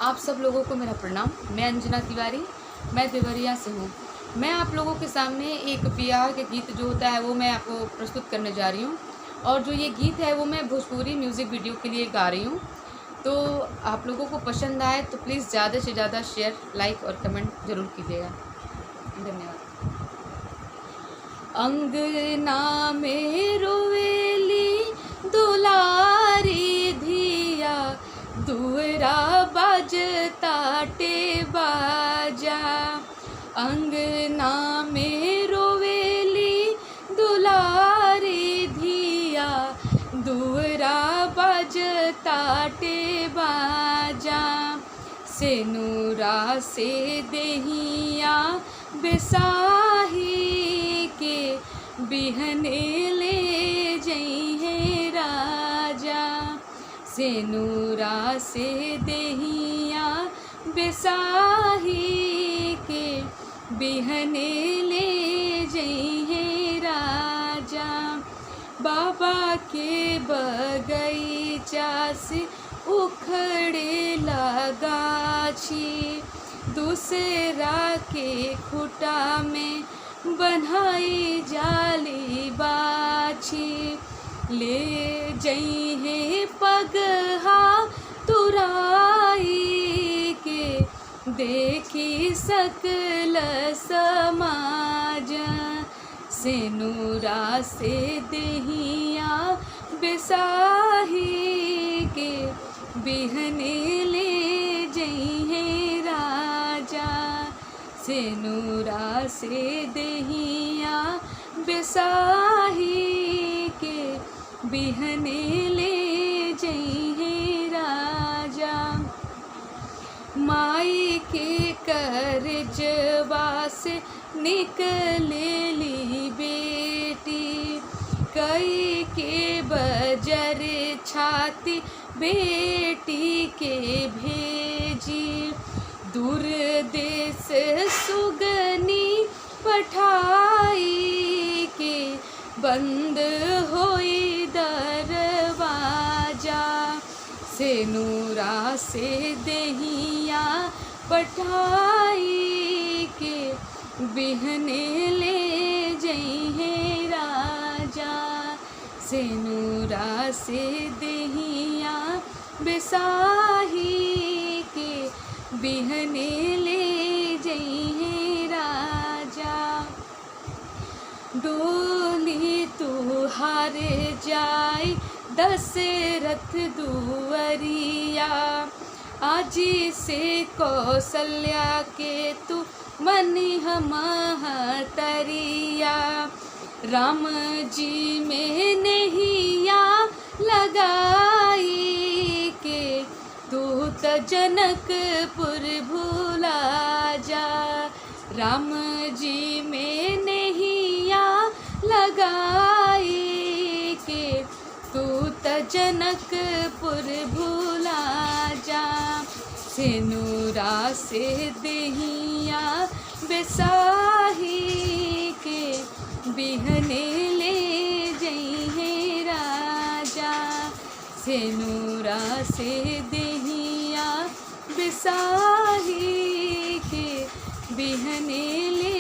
आप सब लोगों को मेरा प्रणाम। मैं अंजना तिवारी, मैं देवरिया से हूँ। मैं आप लोगों के सामने एक बियाह के गीत जो होता है वो मैं आपको प्रस्तुत करने जा रही हूँ। और जो ये गीत है वो मैं भोजपुरी म्यूज़िक वीडियो के लिए गा रही हूँ। तो आप लोगों को पसंद आए तो प्लीज़ ज़्यादा से ज़्यादा शेयर, लाइक और कमेंट ज़रूर कीजिएगा। धन्यवाद। अंगना में रोवेली दुलारी धिया, दुअरा बाजताटे बाजा। अंगना में रोवेली दुलारी धिया, दुअरा बाजताटे बाजा। सेनुरा से देहिया बेसाही के, बिहने ले जइहे राजा। सेनुरा से देहिया बेसाही के, बिहने ले जइहे राजा। बाबा के बगीचा से उखड़े लगाछी, दूसरा के खुटा में बनाई जाली बाछी। ले जइहे पगहा तुराई के, देखी सकल समाज। सेनुरा से देहिया बेसाही के, बिहने ले जइहे राजा। सेनुरा से देहिया बेसाही के, बिहने ले जइहे राजा। माई के करजवा से निकलेली बेटी, कई के बजर छाती बेटी के भेजी। दूर देश सुगनी पठाई के, बंद होई दरवाजा। सेनुरा से देहिया पठाई के, बिहने ले जइहे राजा। सेनुरा से देहिया बेसाही के, बिहने ले जइहे राजा। डोली तुहार जाय दशरथ दुवरिया, आजी से कौशल्या के तू मनिह महतरिया। राम जी में नैया लगाई के, तू त जनकपुर भूला जा। राम जी में नैया लगाई के, तू त जनकपुर भूला जा। सेनुरा से देहिया बेसाही के, बिहने ले जइहे राजा। सेनुरा से देहिया बेसाही के, बिहने ले